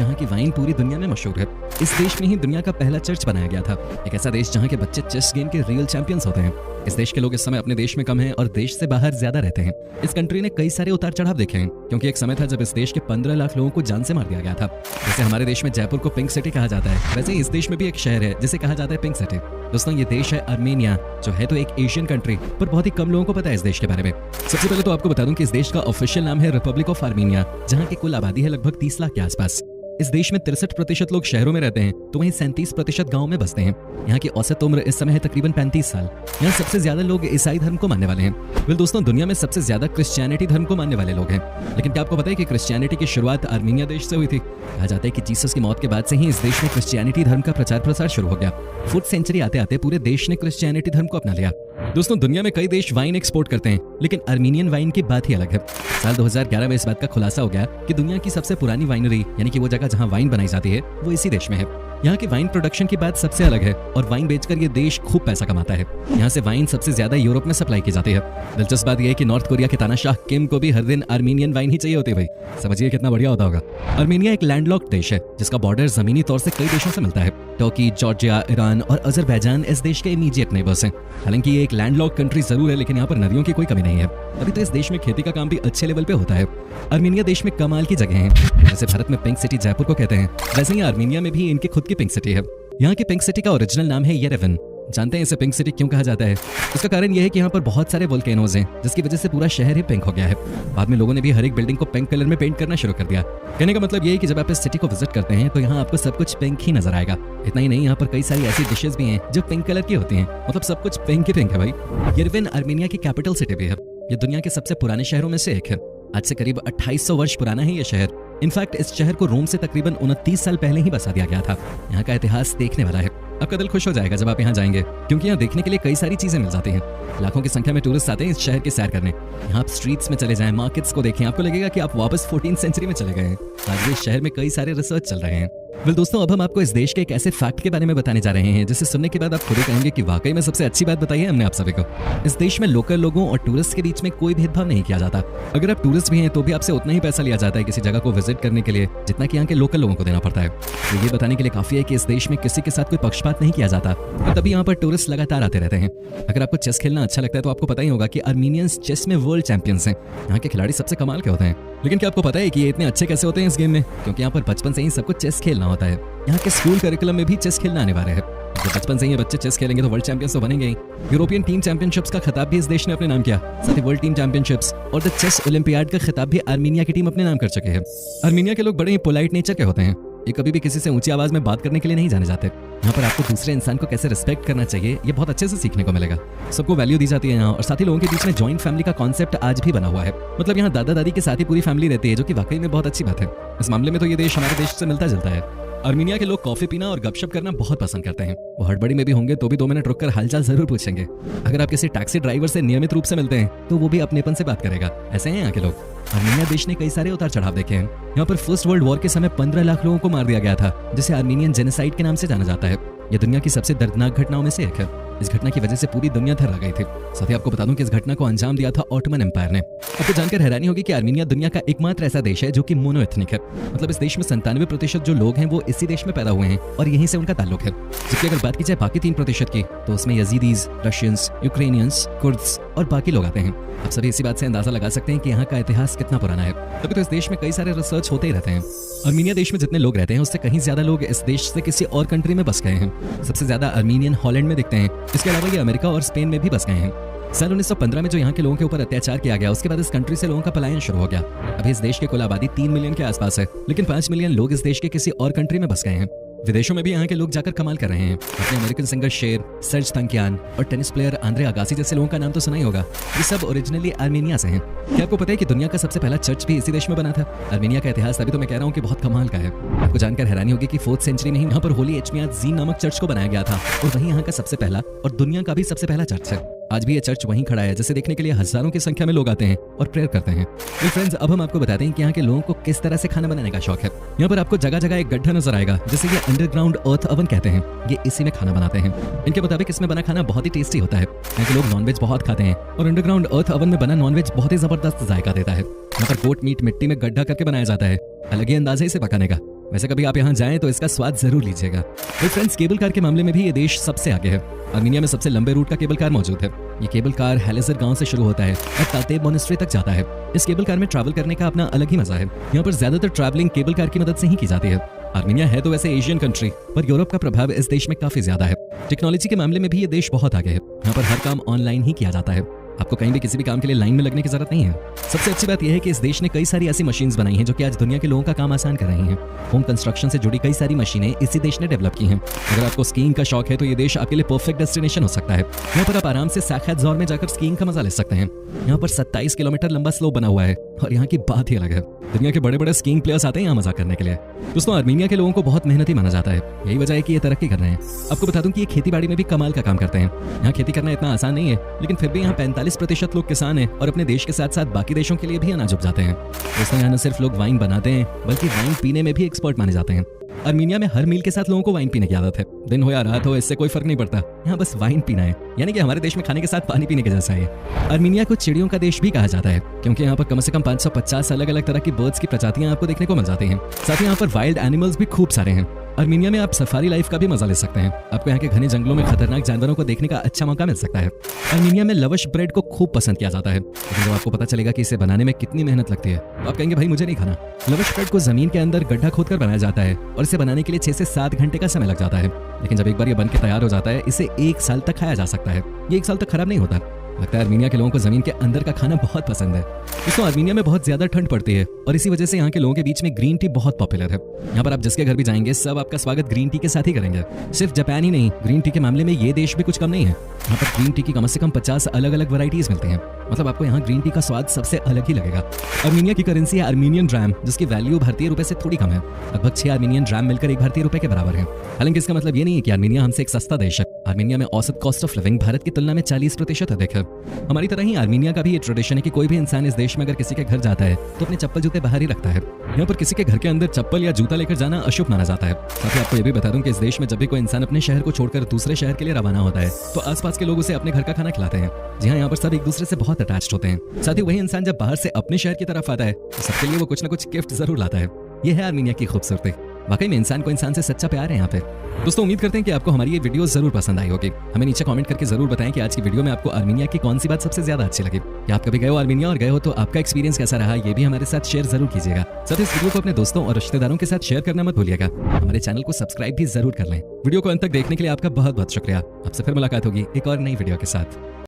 जहाँ की वाइन पूरी दुनिया में मशहूर है। इस देश में ही दुनिया का पहला चर्च बनाया गया था। एक ऐसा देश जहाँ के बच्चे चेस गेम के रियल चैंपियंस होते हैं। इस देश के लोग इस समय अपने देश में कम हैं और देश से बाहर ज्यादा रहते हैं। इस कंट्री ने कई सारे उतार चढ़ाव देखे हैं, क्योंकि एक समय था जब इस देश के 15 लाख लोगों को जान से मार दिया गया था। जैसे हमारे देश में जयपुर को पिंक सिटी कहा जाता है, वैसे इस देश में भी एक शहर है जिसे कहा जाता है पिंक सिटी। दोस्तों, ये देश है आर्मेनिया, जो है तो एक एशियन कंट्री, पर बहुत ही कम लोगों को पता है इस देश के बारे में। सबसे पहले तो आपको बता दूं कि इस देश का ऑफिशियल नाम है रिपब्लिक ऑफ आर्मेनिया, जहां की कुल आबादी है लगभग 30 लाख के आसपास। इस देश में 63% लोग शहरों में रहते हैं, तो वहीं 37% गाँव में बसते हैं। यहाँ की औसत उम्र इस समय है तकरीबन 35 साल। यहाँ सबसे ज्यादा लोग ईसाई धर्म को मानने वाले हैं। वेल दोस्तों, दुनिया में सबसे ज्यादा क्रिश्चियनिटी धर्म को मानने वाले लोग हैं। लेकिन क्या आपको पता है कि क्रिश्चियनिटी की शुरुआत आर्मेनिया देश से हुई थी? कहा जाता है कि जीसस की मौत के बाद से ही इस देश में क्रिश्चियनिटी धर्म का प्रचार प्रसार शुरू हो गया। 4th सेंचुरी आते आते पूरे देश ने क्रिश्चियनिटी धर्म को अपना लिया। दोस्तों, दुनिया में कई देश वाइन एक्सपोर्ट करते हैं, लेकिन आर्मेनियन वाइन की बात ही अलग है। साल 2011 में इस बात का खुलासा हो गया कि दुनिया की सबसे पुरानी वाइनरी, यानी कि वो जगह जहां वाइन बनाई जाती है, वो इसी देश में है। यहाँ की वाइन प्रोडक्शन की बात सबसे अलग है और वाइन बेचकर ये देश खूब पैसा कमाता है। यहाँ से वाइन सबसे ज्यादा यूरोप में सप्लाई की जाती है। दिलचस्प बात यह है कि नॉर्थ कोरिया के तानाशाह किम को भी हर दिन आर्मेनियन वाइन ही चाहिए होती है। भाई समझिए कितना बढ़िया होता होगा। आर्मेनिया एक लैंडलॉक्ड देश है, जिसका बॉर्डर जमीनी तौर से कई देशों से मिलता है। टर्की, जॉर्जिया, ईरान और अजरबैजान इस देश के इमीडिएट नेबर्स हैं। हालांकि ये एक लैंडलॉक्ड कंट्री जरूर है, लेकिन यहाँ पर नदियों की कोई कमी नहीं है। अभी तो इस देश में खेती का काम भी अच्छे लेवल पे होता है। आर्मेनिया देश में कमाल की जगह है। जैसे भारत में पिंक सिटी जयपुर को कहते हैं, वैसे ही आर्मेनिया में भी इनकी खुद की पिंक सिटी है। यहाँ की पिंक सिटी का ओरिजिनल नाम है येरेवन। जानते हैं इसे पिंक सिटी क्यों कहा जाता है? इसका कारण यह है कि यहाँ पर बहुत सारे वोल्केनोज हैं, जिसकी वजह से पूरा शहर ही पिंक हो गया है। बाद में लोगों ने भी हर एक बिल्डिंग को पिंक कलर में पेंट करना शुरू कर दिया। कहने का मतलब यह है कि जब आप इस सिटी को विजिट करते हैं तो यहाँ आपको सब कुछ पिंक ही नजर आएगा। इतना ही नहीं, यहाँ पर कई सारी ऐसी डिशेज भी हैं जो पिंक कलर की होती हैं। मतलब सब कुछ पिंक ही पिंक है भाई। येरेवन आर्मेनिया की कैपिटल सिटी भी है। ये दुनिया के सबसे पुराने शहरों में से एक है। आज से करीब 2800 वर्ष पुराना है ये शहर। इनफैक्ट इस शहर को रोम से तकरीबन 29 साल पहले ही बसा दिया गया था। यहाँ का इतिहास देखने वाला है। आपका दिल खुश हो जाएगा जब आप यहाँ जाएंगे, क्योंकि यहाँ देखने के लिए कई सारी चीजें मिल जाती हैं। लाखों की संख्या में टूरिस्ट आते हैं इस शहर की सैर करने। यहाँ आप स्ट्रीट्स में चले जाएं, मार्केट्स को देखें, आपको लगेगा कि आप वापस 14th सेंचुरी में चले गए हैं। आज भी इस शहर में कई सारे रिसर्च चल रहे हैं। वेल दोस्तों, अब हम आपको इस देश के एक ऐसे फैक्ट के बारे में बताने जा रहे हैं जिसे सुनने के बाद आप खुद ही कहेंगे कि वाकई में सबसे अच्छी बात बताई है हमने आप सभी को। इस देश में लोकल लोगों और टूरिस्ट के बीच में कोई भेदभाव नहीं किया जाता। अगर आप टूरिस्ट भी हैं तो भी आपसे उतना ही पैसा लिया जाता है किसी जगह को विजिट करने के लिए, जितना कि यहाँ के लोकल लोगों को देना पड़ता है। तो ये बताने के लिए काफी है कि इस देश में किसी के साथ कोई पक्षपात नहीं किया जाता, और तभी यहाँ पर टूरिस्ट लगातार आते रहते हैं। अगर आपको चेस खेलना अच्छा लगता है तो आपको पता ही होगा कि आर्मेनियंस चेस में वर्ल्ड चैंपियंस हैं। यहाँ के खिलाड़ी सबसे कमाल के होते हैं। लेकिन क्या आपको पता है कि ये इतने अच्छे कैसे होते हैं इस गेम में? क्योंकि यहाँ पर बचपन से ही सबको चेस खेलना होता है। यहाँ के स्कूल करिकुलम में भी चेस खेलना अनिवार्य है। जब बचपन से ही बच्चे चेस खेलेंगे तो वर्ल्ड चैंपियंस तो बनेंगे ही। यूरोपियन टीम चैंपियनशिप्स का खिताब भी इस देश ने अपने नाम किया। साथ ही वर्ल्ड टीम चैंपियनशिप्स और द चेस ओलंपियाड का खिताब भी आर्मेनिया की टीम अपने नाम कर चुके हैं। आर्मेनिया के लोग बड़े ही पोलाइट नेचर के होते हैं। ये कभी भी किसी से ऊंची आवाज में बात करने के लिए नहीं जाने जाते। यहाँ पर आपको दूसरे इंसान को कैसे रिस्पेक्ट करना चाहिए ये बहुत अच्छे से सीखने को मिलेगा। सबको वैल्यू दी जाती है यहाँ, और साथ ही लोगों के बीच में जॉइंट फैमिली का कॉन्सेप्ट आज भी बना हुआ है। मतलब यहाँ दादा दादी के साथ ही पूरी फैमिली रहती है, जो कि वाकई में बहुत अच्छी बात है। इस मामले में तो ये देश हमारे देश से मिलता जुलता है। आर्मेनिया के लोग कॉफी पीना और गपशप करना बहुत पसंद करते हैं। वो हड़बड़ी में भी होंगे तो भी 2 मिनट रुककर हालचाल जरूर पूछेंगे। अगर आप किसी टैक्सी ड्राइवर से नियमित रूप से मिलते हैं तो वो भी अपनेपन से बात करेगा। ऐसे हैं यहाँ के लोग। आर्मेनिया देश ने कई सारे उतार चढ़ाव देखे हैं। यहाँ पर फर्स्ट वर्ल्ड वॉर के समय 15 लाख लोगों को मार दिया गया था, जिसे आर्मेनियन जेनोसाइड के नाम से जाना जाता है। यह दुनिया की सबसे दर्दनाक घटनाओं में से एक है। इस घटना की वजह से पूरी दुनिया थर्रा गई थी। साथ ही आपको बता दूं कि इस घटना को अंजाम दिया था ऑटोमन एम्पायर ने। आपको जानकर हैरानी होगी कि आर्मेनिया दुनिया का एकमात्र ऐसा देश है जो कि मोनोएथनिक है। मतलब इस देश में 97% जो लोग हैं वो इसी देश में पैदा हुए हैं और यहीं से उनका ताल्लुक है। जबकि अगर बात की जाए बाकी 3% की, तो उसमें यजीदीज, रशियंस, यूक्रेनियंस, कुर्द्स और बाकी लोग आते हैं। आप सभी इसी बात से अंदाजा लगा सकते हैं कि यहाँ का इतिहास कितना पुराना है। तभी तो इस देश में कई सारे रिसर्च होते ही रहते हैं। आर्मेनिया देश में जितने लोग रहते हैं उससे कहीं ज्यादा लोग इस देश से किसी और कंट्री में बस गए हैं। सबसे ज्यादा आर्मेनियन हॉलैंड में दिखते हैं। इसके अलावा ये अमेरिका और स्पेन में भी बस गए हैं। साल 1915 में जो यहाँ के लोगों के ऊपर अत्याचार किया गया, उसके बाद इस कंट्री से लोगों का पलायन शुरू हो गया। अभी इस देश की कुल आबादी 3 मिलियन के आसपास है, लेकिन 5 मिलियन लोग इस देश के किसी और कंट्री में बस गए हैं। विदेशों में भी यहाँ के लोग जाकर कमाल कर रहे हैं। अपने अमेरिकन सिंगर शेर, सर्ज तंकियान और टेनिस प्लेयर आंद्रे अगासी जैसे लोगों का नाम तो सुना ही होगा। ये सब ओरिजिनली आर्मेनिया से हैं। क्या आपको पता है कि दुनिया का सबसे पहला चर्च भी इसी देश में बना था? आर्मेनिया का इतिहास अभी तो मैं कह रहा हूँ कि बहुत कमाल का है। आपको जानकर हैरानी होगी कि 4th सेंचुरी में ही यहाँ पर होली एचमियात जीन नामक चर्च को बनाया गया था, और वही यहाँ का सबसे पहला और दुनिया का भी सबसे पहला चर्च है। आज भी ये चर्च वहीं खड़ा है, जिसे देखने के लिए हजारों की संख्या में लोग आते हैं और प्रेयर करते हैं। तो फ्रेंड्स, अब हम आपको बताते हैं कि यहाँ के लोगों को किस तरह से खाना बनाने का शौक है। यहाँ पर आपको जगह जगह एक गड्ढा नजर आएगा, जिसे ये अंडरग्राउंड अर्थ ओवन कहते हैं। ये इसी में खाना बनाते हैं। इनके मुताबिक इसमें बना खाना बहुत ही टेस्टी होता है। यहाँ के लोग नॉनवेज बहुत खाते हैं और अंडरग्राउंड अर्थ ओवन में बना नॉनवेज बहुत ही जबरदस्त जायका देता है। यहाँ पर गोट मीट मिट्टी में गड्ढा करके बनाया जाता है, अलग ही अंदाजे से पकाने का। वैसे कभी आप यहाँ जाएं तो इसका स्वाद जरूर लीजिएगा। तो फ्रेंड्स, केबल कार के मामले में भी ये देश सबसे आगे है। आर्मीनिया में सबसे लंबे रूट का केबल कार मौजूद है। ये केबल कार हेलेजर गांव से शुरू होता है और तातेब मोनेस्ट्री तक जाता है। इस केबल कार में ट्रैवल करने का अपना अलग ही मजा है। यहाँ पर ज्यादातर ट्रैवलिंग केबल कार की मदद से ही की जाती है। आर्मीनिया है तो वैसे एशियन कंट्री, पर यूरोप का प्रभाव इस देश में काफी ज्यादा है। टेक्नोलॉजी के मामले में भी ये देश बहुत आगे है। यहाँ पर हर काम ऑनलाइन ही किया जाता है। आपको कहीं भी किसी भी काम के लिए लाइन में लगने की जरूरत नहीं है। सबसे अच्छी बात यह है कि इस देश ने कई सारी ऐसी मशीन्स बनाई हैं जो कि आज दुनिया के लोगों का काम आसान कर रही हैं। होम कंस्ट्रक्शन से जुड़ी कई सारी मशीनें इसी देश ने डेवलप की हैं। अगर आपको स्कीइंग का शौक है तो ये देश आपके लिए परफेक्ट डेस्टिनेशन हो सकता है। यहाँ पर आप आराम से साखेत में जाकर स्कीइंग का मजा ले सकते हैं। यहाँ पर 27 किलोमीटर लंबा स्लोप बना हुआ है और यहाँ की बात ही अलग है। दुनिया के बड़े बड़े स्कीइंग प्लेयर्स आते हैं यहाँ मजा करने के लिए। दोस्तों, आर्मीनिया के लोगों को बहुत मेहनती माना जाता है। यही वजह है कि ये तरक्की कर रहे हैं। आपको बता दूं कि ये खेती बाड़ी में भी कमाल का काम करते हैं। यहाँ खेती करना इतना आसान नहीं है, लेकिन फिर भी यहाँ 45% लोग किसान हैं और अपने देश के साथ साथ बाकी देशों के लिए भी अनाज उपजाते हैं। दोस्तों, यहाँ न सिर्फ लोग वाइन बनाते हैं बल्कि वाइन पीने में भी एक्सपर्ट माने जाते हैं। आर्मीनिया में हर मील के साथ लोगों को वाइन पीने की आदत है। दिन हो या रात हो, इससे कोई फर्क नहीं पड़ता। यहाँ बस वाइन पीना है, यानी कि हमारे देश में खाने के साथ पानी पीने के जैसा है। आर्मीनिया को चिड़ियों का देश भी कहा जाता है, क्योंकि यहाँ पर कम से कम 550 अलग अलग तरह की बर्ड्स की प्रजातियां आपको देखने को मिल जाती हैं। साथ ही यहाँ पर वाइल्ड एनिमल्स भी खूब सारे हैं। आर्मीनिया में आप सफारी लाइफ का भी मजा ले सकते हैं। आपको यहाँ के घने जंगलों में खतरनाक जानवरों को देखने का अच्छा मौका मिल सकता है। आर्मीनिया में लवश ब्रेड को खूब पसंद किया जाता है, लेकिन जब आपको पता चलेगा कि इसे बनाने में कितनी मेहनत लगती है तो आप कहेंगे भाई मुझे नहीं खाना। लवश ब्रेड को जमीन के अंदर गड्ढा खोदकर बनाया जाता है और इसे बनाने के लिए 6 से 7 घंटे का समय लग जाता है। लेकिन जब एक बार ये बन के तैयार हो जाता है, इसे 1 साल तक खाया जा सकता है। ये 1 साल तक खराब नहीं होता। लगता है आर्मीनिया के लोगों को जमीन के अंदर का खाना बहुत पसंद है। दोस्तों, आर्मीनिया में बहुत ज्यादा ठंड पड़ती है और इसी वजह से यहाँ के लोगों के बीच में ग्रीन टी बहुत पॉपुलर है। यहाँ पर आप जिसके घर भी जाएंगे सब आपका स्वागत ग्रीन टी के साथ ही करेंगे। सिर्फ जापान ही नहीं, ग्रीन टी के मामले में ये देश भी कुछ कम नहीं है। यहाँ पर ग्रीन टी की कम से कम 50 अलग अलग वैरायटीज मिलती हैं। मतलब आपको यहाँ ग्रीन टी का स्वाद सबसे अलग ही लगेगा। आर्मीनिया की करेंसी है आर्मीनियन ड्राम, जिसकी वैल्यू भारतीय रुपए से थोड़ी कम है। लगभग 6 आर्मीनियन ड्राम मिलकर 1 भारतीय रुपए के बराबर है। हालांकि इसका मतलब ये नहीं है कि आर्मीनिया हमसे एक सस्ता देश है। आर्मीनिया में औसत कॉस्ट ऑफ लिविंग भारत की तुलना में 40% अधिक है। हमारी तरह ही आर्मीनिया का भी ये ट्रेडिशन है कि कोई भी इंसान इस देश में अगर किसी के घर जाता है तो अपने चप्पल जूते बाहर ही रखता है। यहाँ पर किसी के घर के अंदर चप्पल या जूता लेकर जाना अशुभ माना जाता है। साथ ही आपको ये भी बता दूं कि इस देश में जब भी कोई इंसान अपने शहर को छोड़कर दूसरे शहर के लिए रवाना होता है तो आसपास के लोग उसे अपने घर का खाना खिलाते हैं। जी हाँ, यहाँ पर सब एक दूसरे से बहुत अटैच्ड होते हैं। साथ ही वही इंसान जब बाहर से अपने शहर की तरफ आता है तो सबके लिए वो कुछ ना कुछ गिफ्ट जरूर लाता है। ये है आर्मीनिया की खूबसूरती। वाकई में इंसान को इंसान से सच्चा प्यार है यहाँ पे। दोस्तों, उम्मीद करते हैं कि आपको हमारी ये वीडियो जरूर पसंद आई होगी। हमें नीचे कमेंट करके जरूर बताएं कि आज की वीडियो में आपको आर्मीनिया की कौन सी बात सबसे ज्यादा अच्छी लगी। क्या आप कभी गए हो आर्मीनिया, और गए हो तो आपका एक्सपीरियंस कैसा रहा, ये भी हमारे साथ शेयर जरूर कीजिएगा। साथ ही इस वीडियो को अपने दोस्तों और रिश्तेदारों के साथ शेयर करना मत भूलिएगा। हमारे चैनल को सब्सक्राइब भी जरूर कर लें। वीडियो को अंत तक देखने के लिए आपका बहुत बहुत शुक्रिया। आपसे फिर मुलाकात होगी एक और नई वीडियो के साथ।